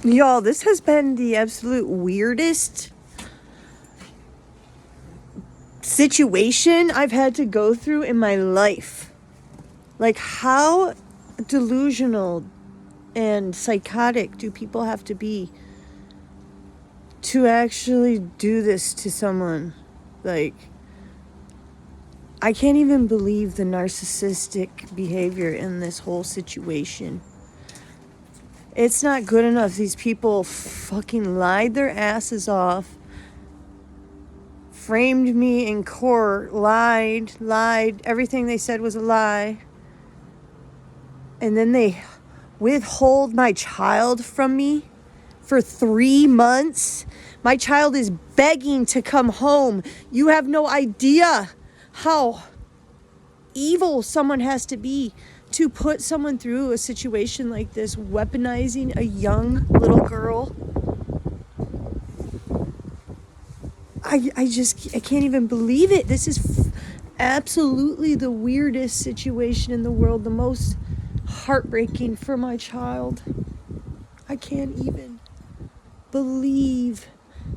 Y'all, this has been the absolute weirdest situation I've had to go through in my life. Like, how delusional and psychotic do people have to be to actually do this to someone? Like, I can't even believe the narcissistic behavior in this whole situation. It's not good enough. These people fucking lied their asses off, framed me in court, lied. Everything they said was a lie. And then they withhold my child from me for 3 months. My child is begging to come home. You have no idea how evil someone has to be to put someone through a situation like this, weaponizing a young little girl. I can't even believe it. This is absolutely the weirdest situation in the world, the most heartbreaking for my child. I can't even believe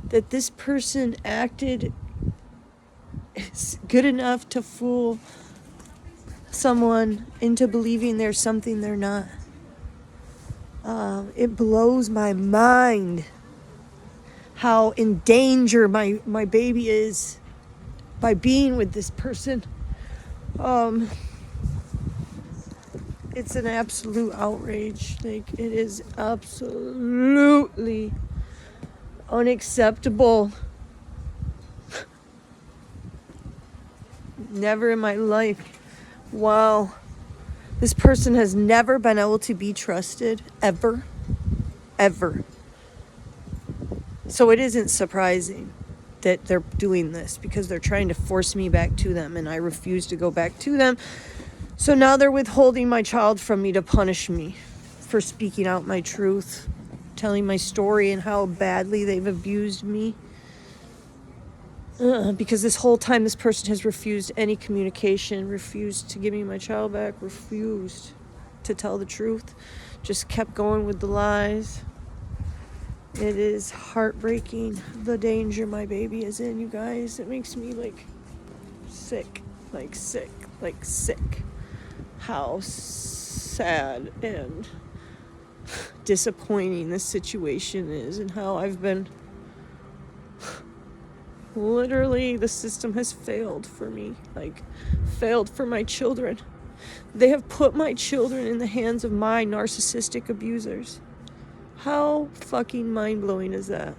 that this person acted good enough to fool someone into believing there's something they're not. It blows my mind how in danger my baby is by being with this person. It's an absolute outrage. Like, it is absolutely unacceptable. Never in my life. Wow. This person has never been able to be trusted, ever. So it isn't surprising that they're doing this, because they're trying to force me back to them, and I refuse to go back to them. So now they're withholding my child from me to punish me for speaking out my truth, telling my story and how badly they've abused me. Because this whole time this person has refused any communication, refused to give me my child back, refused to tell the truth, just kept going with the lies. It is heartbreaking, the danger my baby is in, you guys. It makes me sick. How sad and disappointing this situation is, and how I've been literally, the system has failed for me, failed for my children. They have put my children in the hands of my narcissistic abusers. How fucking mind-blowing is that?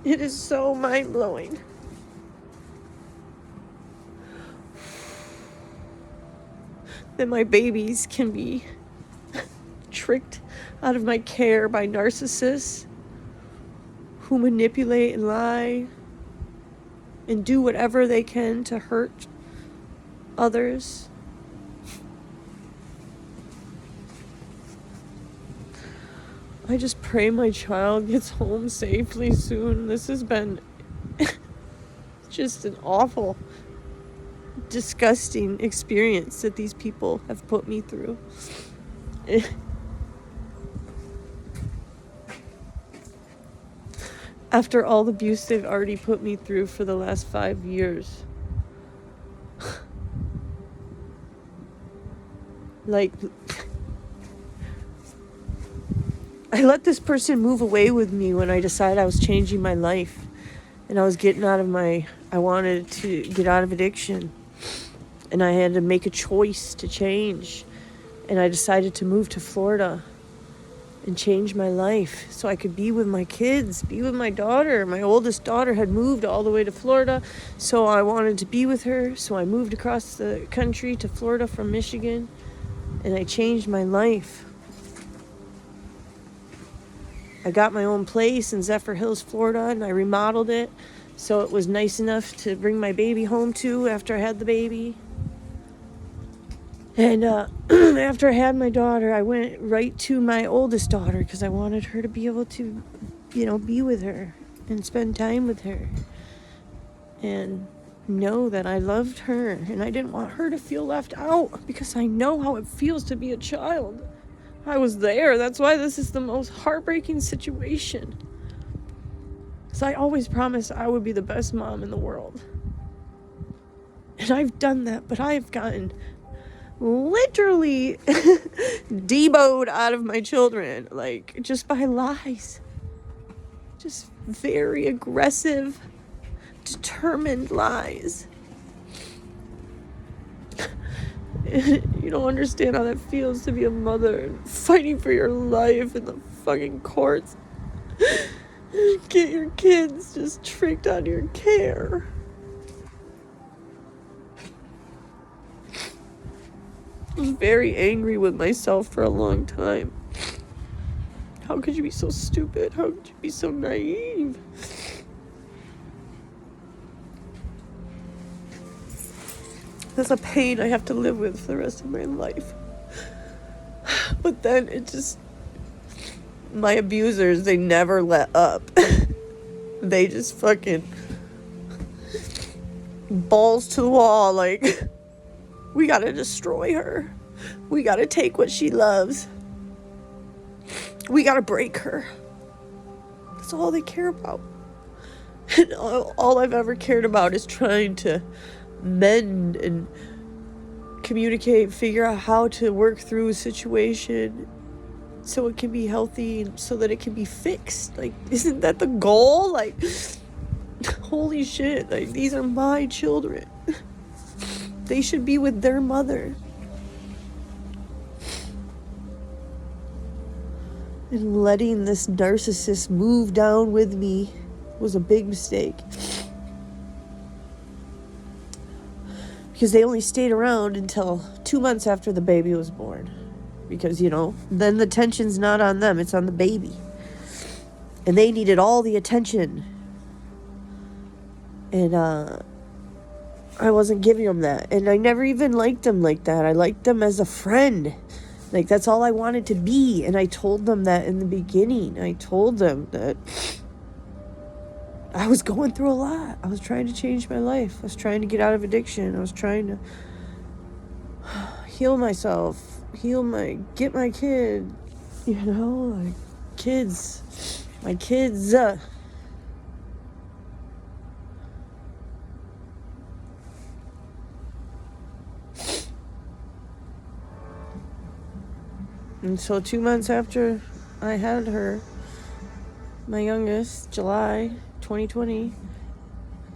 It is so mind-blowing. That my babies can be tricked out of my care by narcissists who manipulate and lie and do whatever they can to hurt others. I just pray my child gets home safely soon. This has been just an awful, disgusting experience that these people have put me through. After all the abuse they've already put me through for the last 5 years. I let this person move away with me when I decided I was changing my life. And I was I wanted to get out of addiction. And I had to make a choice to change. And I decided to move to Florida and change my life so I could be with my kids, be with my daughter. My oldest daughter had moved all the way to Florida, so I wanted to be with her. So I moved across the country to Florida from Michigan, and I changed my life. I got my own place in Zephyr Hills, Florida, and I remodeled it so it was nice enough to bring my baby home to after I had the baby. And after I had my daughter, I went right to my oldest daughter because I wanted her to be able to, be with her and spend time with her. And know that I loved her and I didn't want her to feel left out, because I know how it feels to be a child. I was there. That's why this is the most heartbreaking situation. Because I always promised I would be the best mom in the world. And I've done that, but I've gotten literally deboed out of my children, like, just by lies. Just very aggressive, determined lies. You don't understand how that feels to be a mother and fighting for your life in the fucking courts. Get your kids just tricked out of your care. I was very angry with myself for a long time. How could you be so stupid? How could you be so naive? That's a pain I have to live with for the rest of my life. But then it just... My abusers, they never let up. They just fucking... balls to the wall, like... We gotta destroy her. We gotta take what she loves. We gotta break her. That's all they care about. And all I've ever cared about is trying to mend and communicate, figure out how to work through a situation so it can be healthy and so that it can be fixed. Like, isn't that the goal? Like, holy shit, like, these are my children. They should be with their mother. And letting this narcissist move down with me was a big mistake. Because they only stayed around until 2 months after the baby was born. Because, you know, then the tension's not on them, it's on the baby. And they needed all the attention. And, I wasn't giving them that. And I never even liked them like that. I liked them as a friend. Like, that's all I wanted to be. And I told them that in the beginning. I told them that I was going through a lot. I was trying to change my life. I was trying to get out of addiction. I was trying to heal myself. Get my kid. You know, like, kids. My kids. And so 2 months after I had her, my youngest, July 2020,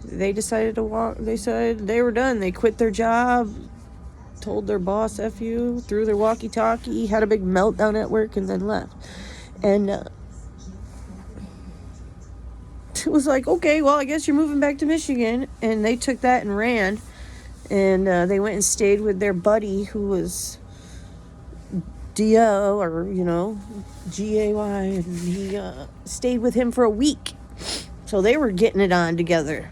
they decided to walk. They said they were done. They quit their job, told their boss F you, threw their walkie-talkie, had a big meltdown at work, and then left. And it was like, okay, well, I guess you're moving back to Michigan. And they took that and ran. And they went and stayed with their buddy who was DO, or, you know, GAY, and he stayed with him for a week. So they were getting it on together.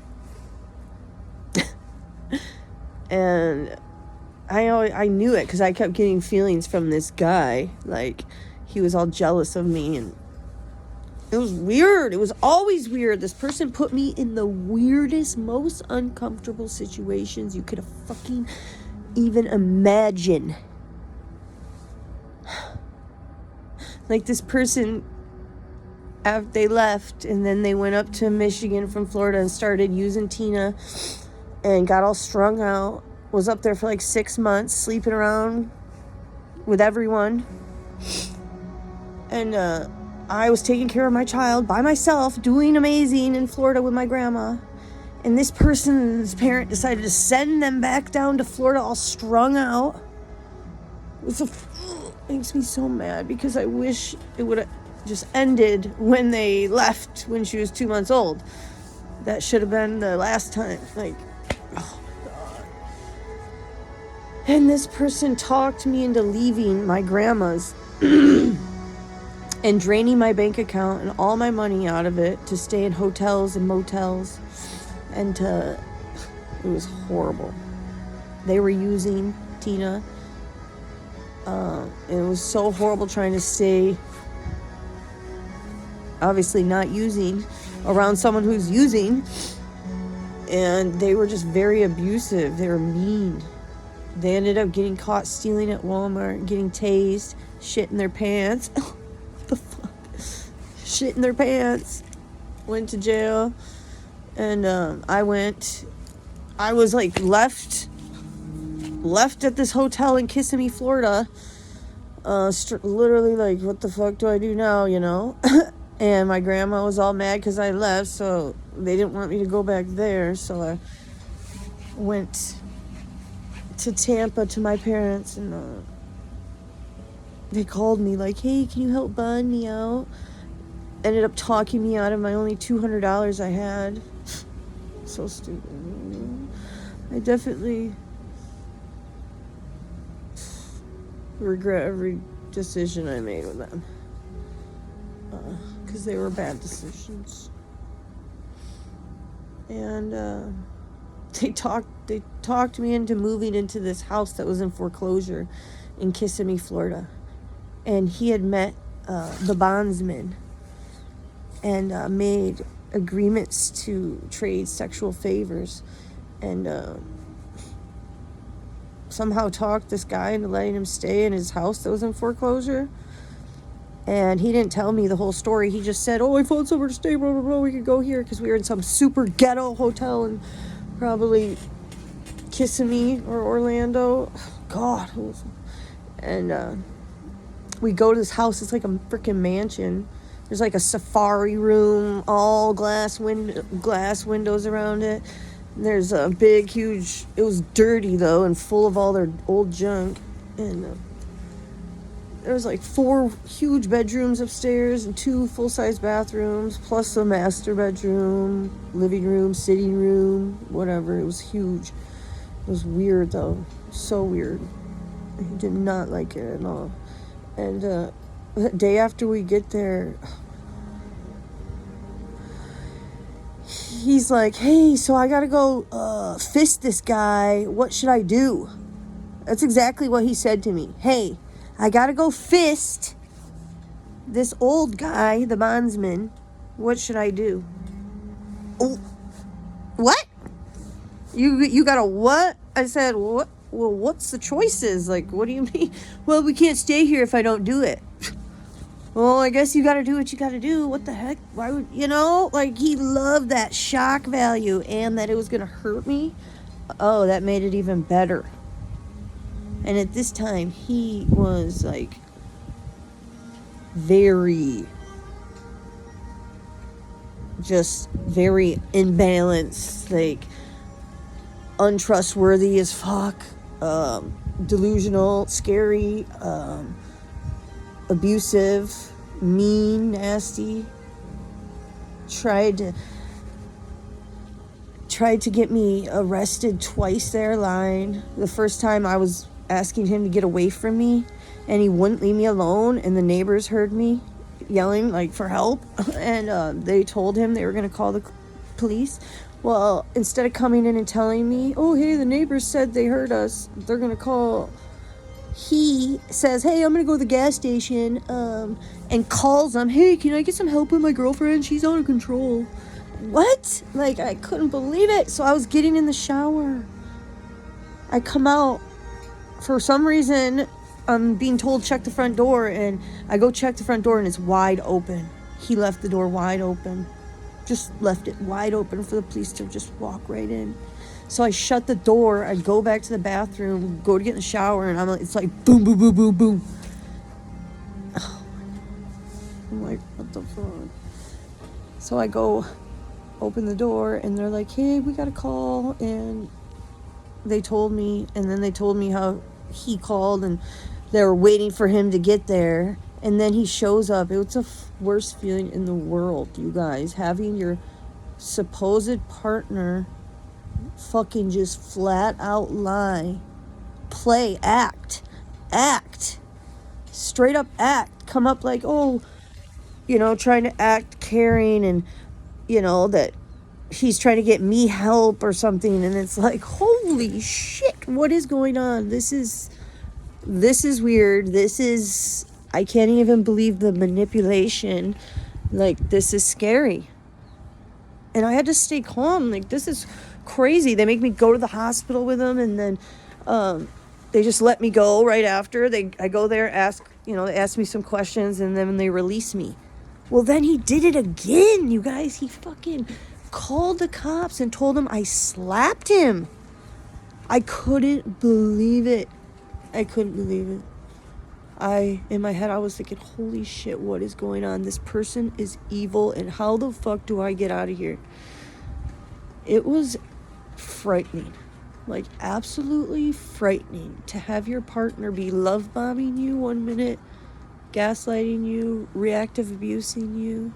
And I knew it because I kept getting feelings from this guy. Like, he was all jealous of me, and it was weird. It was always weird. This person put me in the weirdest, most uncomfortable situations you could have fucking even imagine. Like, this person, after they left, and then they went up to Michigan from Florida and started using Tina and got all strung out. Was up there for like 6 months, sleeping around with everyone. And I was taking care of my child by myself, doing amazing in Florida with my grandma. And this person's parent decided to send them back down to Florida all strung out. It makes me so mad, because I wish it would have just ended when they left when she was 2 months old. That should have been the last time. Like, oh my God. And this person talked me into leaving my grandma's and draining my bank account and all my money out of it to stay in hotels and motels. And it was horrible. They were using Tina. It was so horrible trying to stay, obviously not using, around someone who's using. And they were just very abusive. They were mean. They ended up getting caught stealing at Walmart, getting tased, shit in their pants. What the fuck? Shit in their pants. Went to jail. And I was like left at this hotel in Kissimmee, Florida. Literally like, what the fuck do I do now, you know? And my grandma was all mad because I left, so they didn't want me to go back there. So I went to Tampa to my parents, and they called me like, hey, can you help bond me out? Ended up talking me out of my only $200 I had. So stupid. I definitely regret every decision I made with them, because they were bad decisions. And they talked me into moving into this house that was in foreclosure in Kissimmee, Florida. And he had met the bondsman and made agreements to trade sexual favors, and somehow talked this guy into letting him stay in his house that was in foreclosure. And he didn't tell me the whole story. He just said, I found somewhere to stay, blah, blah, blah, we could go here, because we were in some super ghetto hotel in probably Kissimmee or Orlando. God. And we go to this house. It's like a freaking mansion. There's like a safari room, all glass windows around it. There's a big, huge, it was dirty though, and full of all their old junk. And there was like 4 huge bedrooms upstairs and 2 full-size bathrooms, plus a master bedroom, living room, sitting room, whatever. It was huge. It was weird though, so weird. I did not like it at all. And the day after we get there, he's like, hey, so I gotta go fist this guy. What should I do? That's exactly what he said to me. Hey, I gotta go fist this old guy, the bondsman. What should I do? Oh, what? You got a what? I said, what? Well, what's the choices? Like, what do you mean? Well, we can't stay here if I don't do it. Well, I guess you gotta do what you gotta do. What the heck? Why would, like, he loved that shock value and that it was gonna hurt me. Oh, that made it even better. And at this time, he was, like, very imbalanced, like, untrustworthy as fuck, delusional, scary, abusive, mean, nasty. Tried to get me arrested twice there, lying. The first time I was asking him to get away from me, and he wouldn't leave me alone, and the neighbors heard me yelling like for help, and they told him they were going to call the police. Well, instead of coming in and telling me, oh, hey, the neighbors said they heard us, they're going to call, he says, hey, I'm going to go to the gas station, and calls them, hey, can I get some help with my girlfriend? She's out of control. What? Like, I couldn't believe it. So I was getting in the shower. I come out. For some reason, I'm being told check the front door, and I go check the front door, and it's wide open. He left the door wide open. Just left it wide open for the police to just walk right in. So I shut the door. I go back to the bathroom, go to get in the shower, and it's like boom, boom, boom, boom, boom. Oh, I'm like, what the fuck? So I go open the door, and they're like, hey, we got a call. And they told me, and then they told me how he called, and they were waiting for him to get there. And then he shows up. It was the worst feeling in the world, you guys. Having your supposed partner fucking just flat out lie. Play, act. Straight up act. Come up like, oh, trying to act caring, and, that he's trying to get me help or something. And it's like, holy shit, what is going on? This is weird. I can't even believe the manipulation. Like, this is scary. And I had to stay calm. Like, this is crazy. They make me go to the hospital with them, and then they just let me go right after. I go there, they ask me some questions, and then they release me. Well, then he did it again, you guys. He fucking called the cops and told them I slapped him. I couldn't believe it. In my head, I was thinking, holy shit, what is going on? This person is evil, and how the fuck do I get out of here? It was frightening. Like, absolutely frightening to have your partner be love bombing you 1 minute, gaslighting you, reactive abusing you,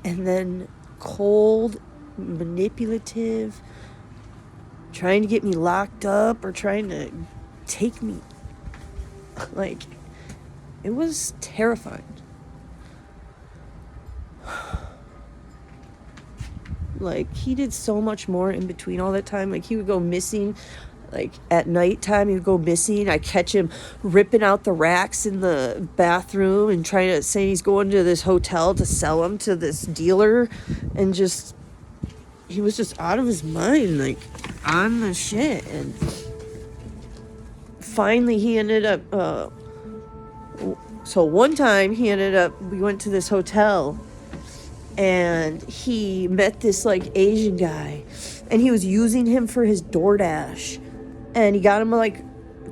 and then cold, manipulative, trying to get me locked up or trying to take me. Like, it was terrifying. Like, he did so much more in between all that time. Like, he would go missing. Like, at nighttime, he would go missing. I catch him ripping out the racks in the bathroom and trying to say he's going to this hotel to sell them to this dealer. And he was just out of his mind, like, on the shit. And finally, he ended up, so one time, we went to this hotel, and he met this, like, Asian guy, and he was using him for his DoorDash, and he got him, like,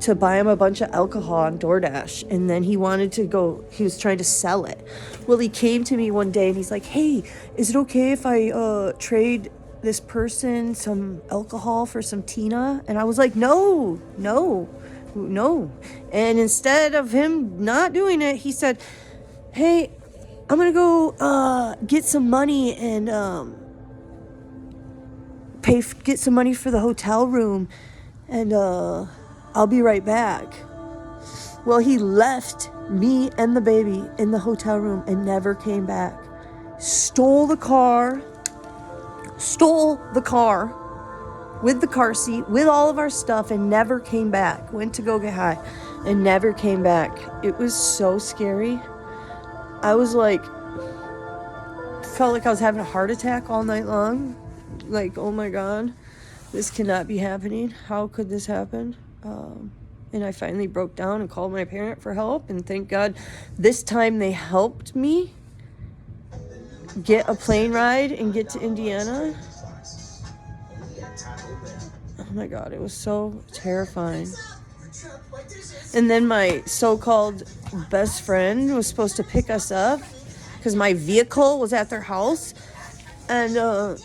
to buy him a bunch of alcohol on DoorDash, and then he was trying to sell it. Well, he came to me one day, and he's like, hey, is it okay if I trade this person some alcohol for some Tina? And I was like, no. And instead of him not doing it, he said, hey, I'm gonna go get some money and get some money for the hotel room, and I'll be right back. Well, he left me and the baby in the hotel room and never came back. Stole the car with the car seat, with all of our stuff, and never came back. Went to go get high and never came back. It was so scary. I was like, felt like I was having a heart attack all night long. Like, oh my God, this cannot be happening. How could this happen? And I finally broke down and called my parent for help. And thank God this time they helped me get a plane ride and get to Indiana. Oh my God, it was so terrifying. And then my so-called best friend was supposed to pick us up because my vehicle was at their house. And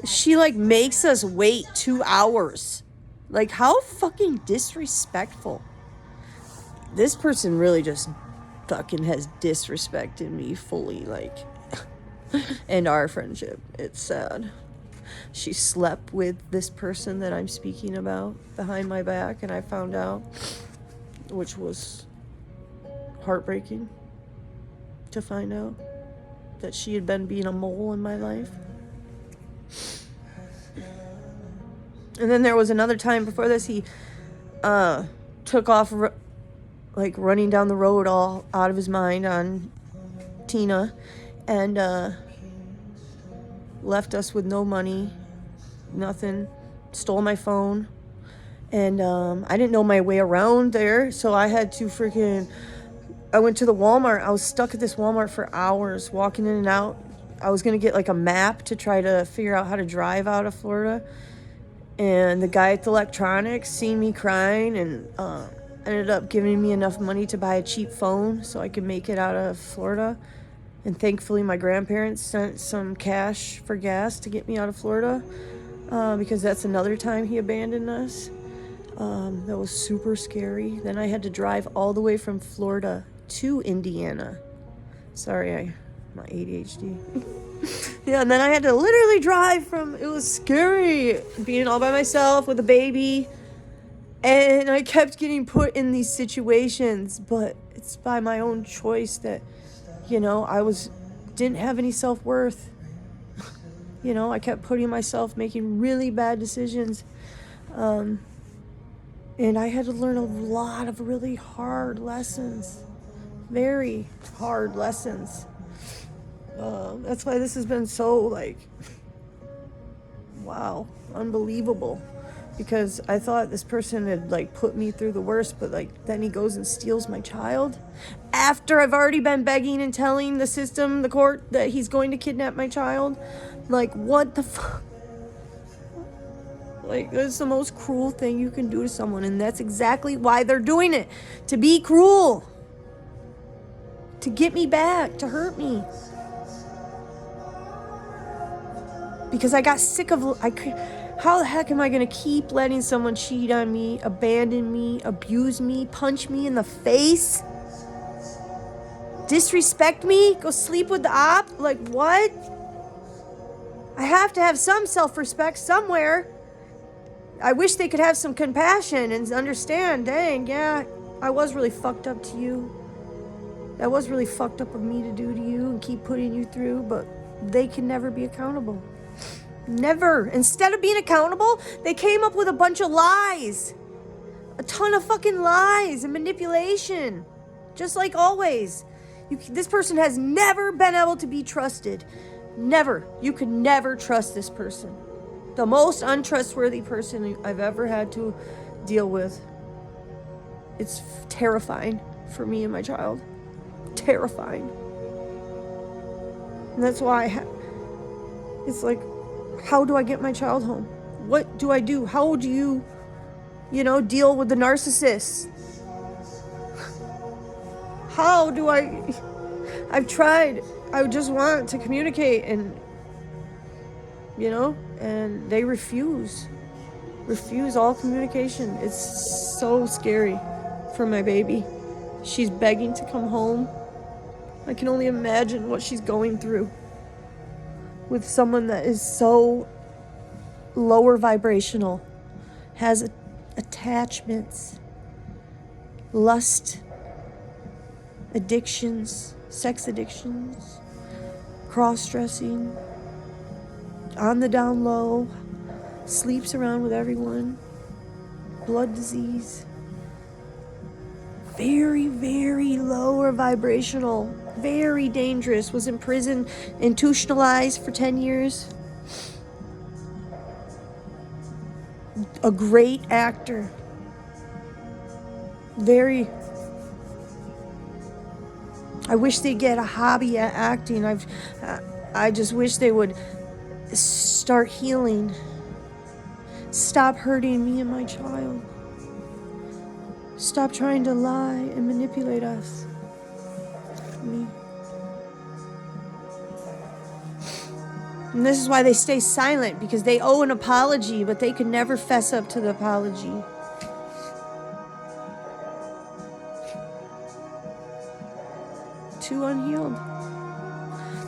she, like, makes us wait 2 hours. Like, how fucking disrespectful. This person really just fucking has disrespected me fully, like, and our friendship. It's sad. She slept with this person that I'm speaking about behind my back, and I found out, which was heartbreaking to find out that she had been being a mole in my life. And then there was another time before this, he took off, like, running down the road all out of his mind on Tina, and left us with no money, nothing, stole my phone, and I didn't know my way around there, so I had to I went to the Walmart. I was stuck at this Walmart for hours, walking in and out. I was going to get, like, a map to try to figure out how to drive out of Florida, and the guy at the electronics seen me crying and ended up giving me enough money to buy a cheap phone so I could make it out of Florida. And thankfully, my grandparents sent some cash for gas to get me out of Florida, because that's another time he abandoned us. That was super scary. Then I had to drive all the way from Florida to Indiana. Sorry, my ADHD. Yeah, and then I had to literally drive it was scary, being all by myself with a baby. And I kept getting put in these situations, but it's by my own choice that, didn't have any self-worth. I kept putting myself, making really bad decisions. And I had to learn a lot of really hard lessons. Very hard lessons. That's why this has been so, like, wow, unbelievable. Because I thought this person had like put me through the worst, but like then he goes and steals my child after I've already been begging and telling the system, the court, that he's going to kidnap my child. Like, what the fuck? Like, that's the most cruel thing you can do to someone, and that's exactly why they're doing it. To be cruel. To get me back, to hurt me. Because I got sick of... How the heck am I going to keep letting someone cheat on me, abandon me, abuse me, punch me in the face, disrespect me, go sleep with the op? Like, what? I have to have some self-respect somewhere. I wish they could have some compassion and understand, dang, yeah, I was really fucked up to you. That was really fucked up of me to do to you and keep putting you through, but they can never be accountable. Never. Instead of being accountable, they came up with a bunch of lies. A ton of fucking lies and manipulation. Just like always. This person has never been able to be trusted. Never. You could never trust this person. The most untrustworthy person I've ever had to deal with. It's terrifying for me and my child. Terrifying. And that's why it's like, how do I get my child home? What do I do? How do you, deal with the narcissist? How do I've tried. I just want to communicate and they refuse all communication. It's so scary for my baby. She's begging to come home. I can only imagine what she's going through with someone that is so lower vibrational, has attachments, lust, addictions, sex addictions, cross-dressing, on the down low, sleeps around with everyone, blood disease, very, very lower vibrational, very dangerous, was in prison, institutionalized for 10 years. A great actor. I wish they'd get a hobby at acting. I just wish they would start healing. Stop hurting me and my child. Stop trying to lie and manipulate us. Me. And this is why they stay silent, because they owe an apology, but they can never fess up to the apology. Too unhealed.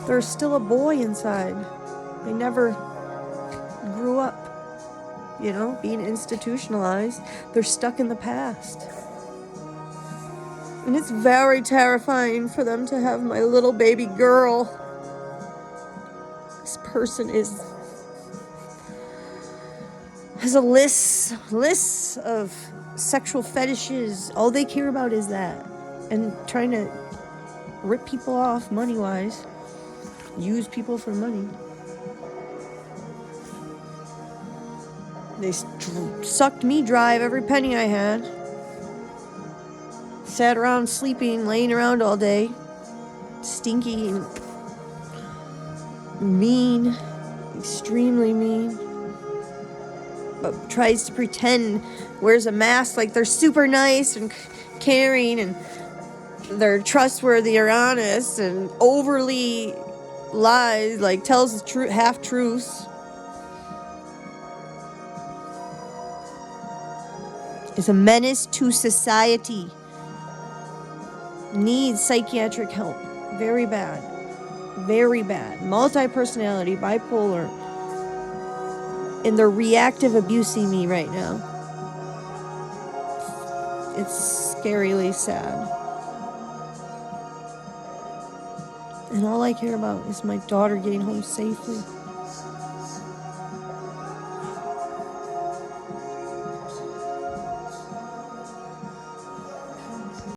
There's still a boy inside. They never grew up, being institutionalized. They're stuck in the past. And it's very terrifying for them to have my little baby girl. This person has a list of sexual fetishes. All they care about is that. And trying to rip people off money-wise. Use people for money. They sucked me dry of every penny I had. Sat around sleeping, laying around all day. Stinky and mean. Extremely mean. But tries to pretend, wears a mask like they're super nice and caring and they're trustworthy or honest, and overly lies, like tells the half-truths. Is a menace to society. Needs psychiatric help. Very bad. Very bad. Multi-personality, bipolar. And they're reactive abusing me right now. It's scarily sad. And all I care about is my daughter getting home safely.